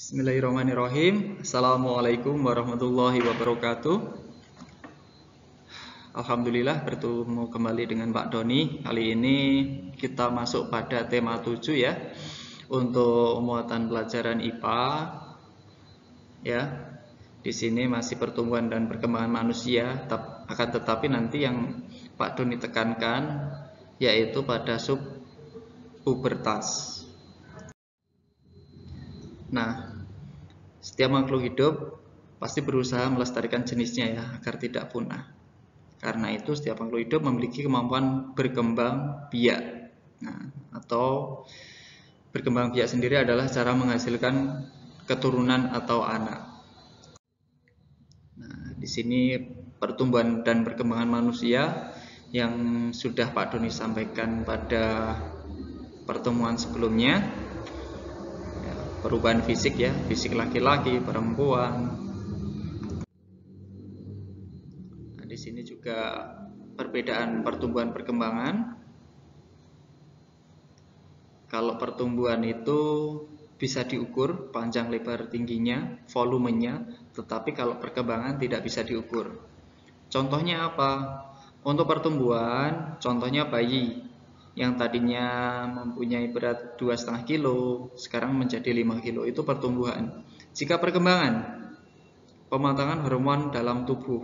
Bismillahirrahmanirrahim. Assalamualaikum warahmatullahi wabarakatuh. Alhamdulillah bertemu kembali dengan Pak Doni. Kali ini kita masuk pada tema 7 ya. Untuk muatan pelajaran IPA ya. Di sini masih pertumbuhan dan perkembangan manusia, akan tetapi nanti yang Pak Doni tekankan yaitu pada sub pubertas. Nah, setiap makhluk hidup pasti berusaha melestarikan jenisnya ya, agar tidak punah. Karena itu setiap makhluk hidup memiliki kemampuan berkembang biak. Nah, atau berkembang biak sendiri adalah cara menghasilkan keturunan atau anak. Nah, di sini pertumbuhan dan perkembangan manusia yang sudah Pak Doni sampaikan pada pertemuan sebelumnya. Perubahan fisik ya, fisik laki-laki, perempuan. Nah, di sini juga perbedaan pertumbuhan perkembangan. Kalau pertumbuhan itu bisa diukur panjang, lebar, tingginya, volumenya, tetapi kalau perkembangan tidak bisa diukur. Contohnya apa? Untuk pertumbuhan, contohnya bayi yang tadinya mempunyai berat 2,5 kilo sekarang menjadi 5 kilo, itu pertumbuhan. Jika perkembangan, pematangan hormon dalam tubuh.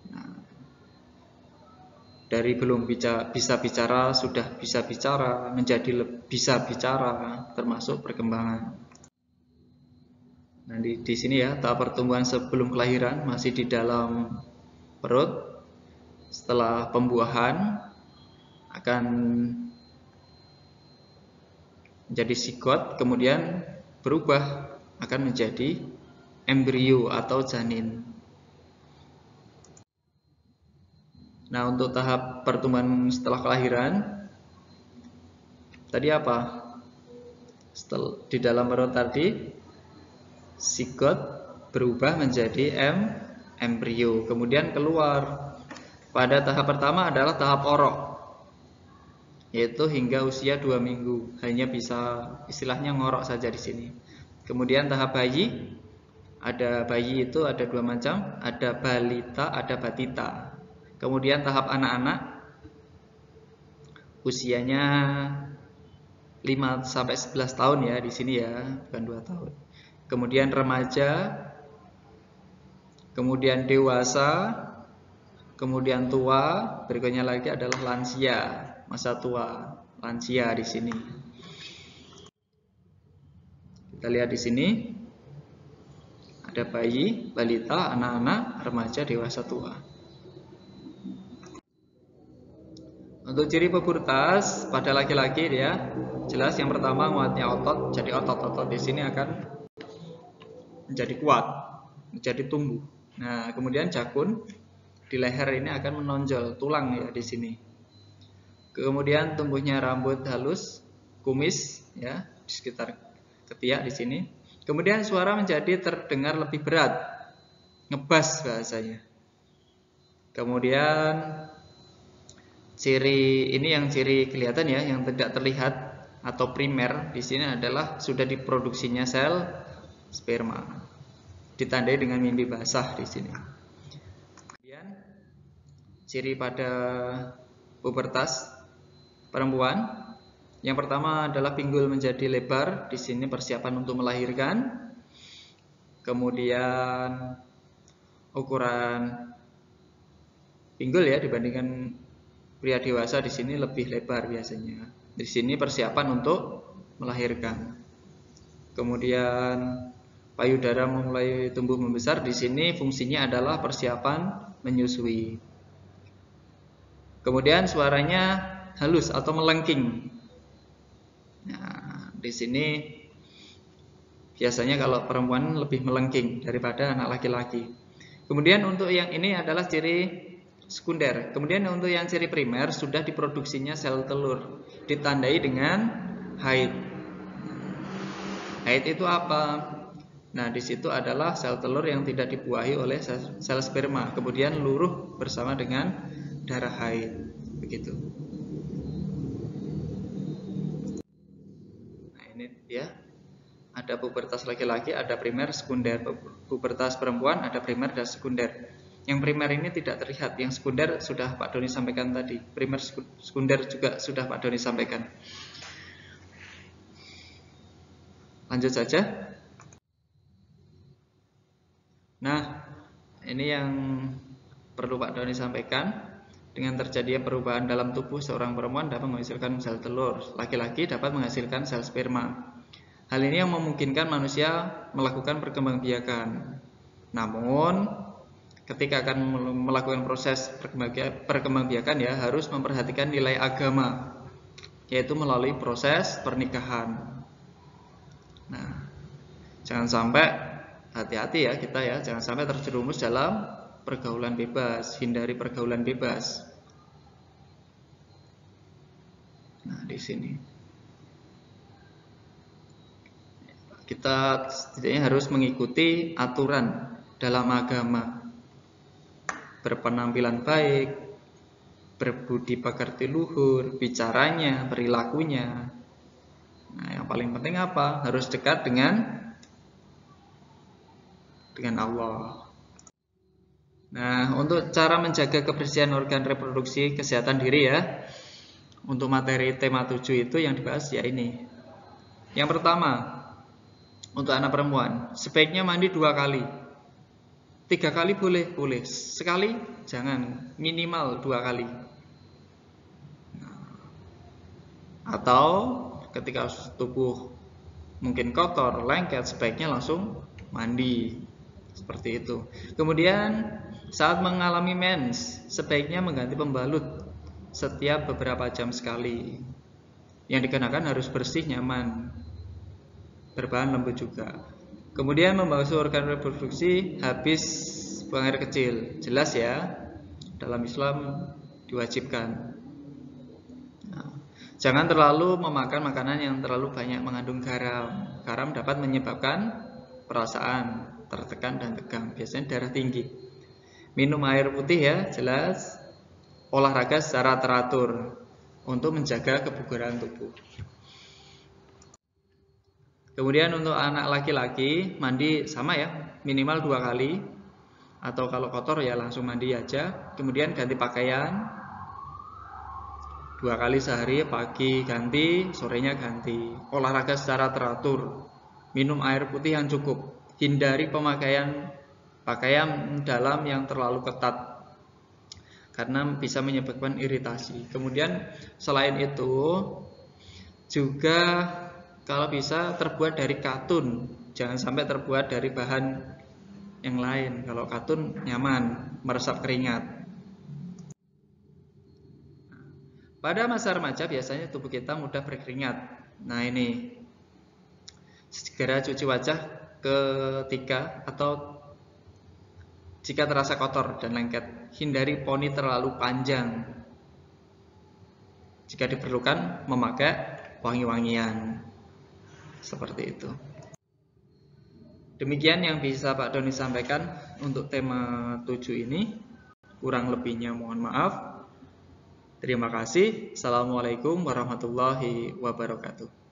Nah, dari belum bisa bicara sudah bisa bicara, menjadi bisa bicara, termasuk perkembangan. Nah, di sini ya, tahap pertumbuhan sebelum kelahiran masih di dalam perut. Setelah pembuahan akan menjadi zigot, kemudian berubah akan menjadi embrio atau janin. Nah, untuk tahap pertumbuhan setelah kelahiran tadi apa? Di dalam perut tadi zigot berubah menjadi embrio, kemudian keluar. Pada tahap pertama adalah tahap orok, yaitu hingga usia 2 minggu, hanya bisa istilahnya ngorok saja di sini. Kemudian tahap bayi, ada bayi itu ada 2 macam, ada balita, ada batita. Kemudian tahap anak-anak, usianya 5 sampai 11 tahun ya di sini ya, bukan 2 tahun. Kemudian remaja, kemudian dewasa, kemudian tua, berikutnya lagi adalah lansia, masa tua, lansia di sini. Kita lihat di sini ada bayi, balita, anak-anak, remaja, dewasa, tua. Untuk ciri pubertas pada laki-laki ya, jelas yang pertama muatnya otot, jadi otot-otot di sini akan menjadi kuat, menjadi tumbuh. Nah, kemudian jakun di leher ini akan menonjol, tulang ya di sini. Kemudian tumbuhnya rambut halus, kumis ya di sekitar ketiak di sini. Kemudian suara menjadi terdengar lebih berat, ngebas bahasanya. Kemudian ciri ini yang ciri kelihatan ya, yang tidak terlihat atau primer di sini adalah sudah diproduksinya sel sperma, ditandai dengan mimpi basah di sini. Kemudian ciri pada pubertas perempuan, yang pertama adalah pinggul menjadi lebar, di sini persiapan untuk melahirkan. Kemudian ukuran pinggul ya dibandingkan pria dewasa di sini lebih lebar biasanya. Di sini persiapan untuk melahirkan. Kemudian payudara mulai tumbuh membesar, di sini fungsinya adalah persiapan menyusui. Kemudian suaranya halus atau melengking. Nah, di sini biasanya kalau perempuan lebih melengking daripada anak laki-laki. Kemudian untuk yang ini adalah ciri sekunder. Kemudian untuk yang ciri primer sudah diproduksinya sel telur, ditandai dengan haid. Haid itu apa? Nah, di situ adalah sel telur yang tidak dibuahi oleh sel sperma, kemudian luruh bersama dengan darah haid, begitu. Nah, ini ya. Ada pubertas laki-laki, ada primer, sekunder. Pubertas perempuan ada primer dan sekunder. Yang primer ini tidak terlihat, yang sekunder sudah Pak Doni sampaikan tadi. Primer, sekunder juga sudah Pak Doni sampaikan. Lanjut saja. Nah, ini yang perlu Pak Doni sampaikan. Dengan terjadinya perubahan dalam tubuh seorang perempuan dapat menghasilkan sel telur, laki-laki dapat menghasilkan sel sperma. Hal ini yang memungkinkan manusia melakukan perkembangbiakan. Namun, ketika akan melakukan proses perkembangbiakan ya harus memperhatikan nilai agama, yaitu melalui proses pernikahan. Nah, jangan sampai hati-hati ya kita ya, jangan sampai terjerumus dalam pergaulan bebas, hindari pergaulan bebas. Nah, di sini kita setidaknya harus mengikuti aturan dalam agama, berpenampilan baik, berbudi pekerti luhur, bicaranya, perilakunya. Nah, yang paling penting apa? Harus dekat dengan Allah. Nah, untuk cara menjaga kebersihan organ reproduksi, kesehatan diri ya. Untuk materi tema 7 itu yang dibahas ya ini. Yang pertama, untuk anak perempuan, sebaiknya mandi 2 kali. 3 kali boleh. Sekali jangan, minimal 2 kali. Atau ketika tubuh mungkin kotor, lengket, sebaiknya langsung mandi. Seperti itu. Kemudian saat mengalami mens, sebaiknya mengganti pembalut setiap beberapa jam sekali. Yang dikenakan harus bersih, nyaman, berbahan lembut juga. Kemudian membasuh organ reproduksi habis buang air kecil. Jelas ya, dalam Islam diwajibkan. Nah, jangan terlalu memakan makanan yang terlalu banyak mengandung garam. Garam dapat menyebabkan perasaan tertekan dan tegang, biasanya darah tinggi. Minum air putih ya, jelas. Olahraga secara teratur untuk menjaga kebugaran tubuh. Kemudian untuk anak laki-laki mandi sama ya, minimal 2 kali. Atau kalau kotor ya langsung mandi aja. Kemudian ganti pakaian 2 kali sehari, pagi ganti, sorenya ganti. Olahraga secara teratur. Minum air putih yang cukup. Hindari pemakaian pakaian dalam yang terlalu ketat karena bisa menyebabkan iritasi. Kemudian selain itu juga kalau bisa terbuat dari katun, jangan sampai terbuat dari bahan yang lain. Kalau katun nyaman, meresap keringat. Pada masa remaja biasanya tubuh kita mudah berkeringat. Nah ini segera cuci wajah ketika atau jika terasa kotor dan lengket. Hindari poni terlalu panjang. Jika diperlukan memakai wangi-wangian. Seperti itu. Demikian yang bisa Pak Doni sampaikan untuk tema 7 ini. Kurang lebihnya mohon maaf. Terima kasih. Assalamualaikum warahmatullahi wabarakatuh.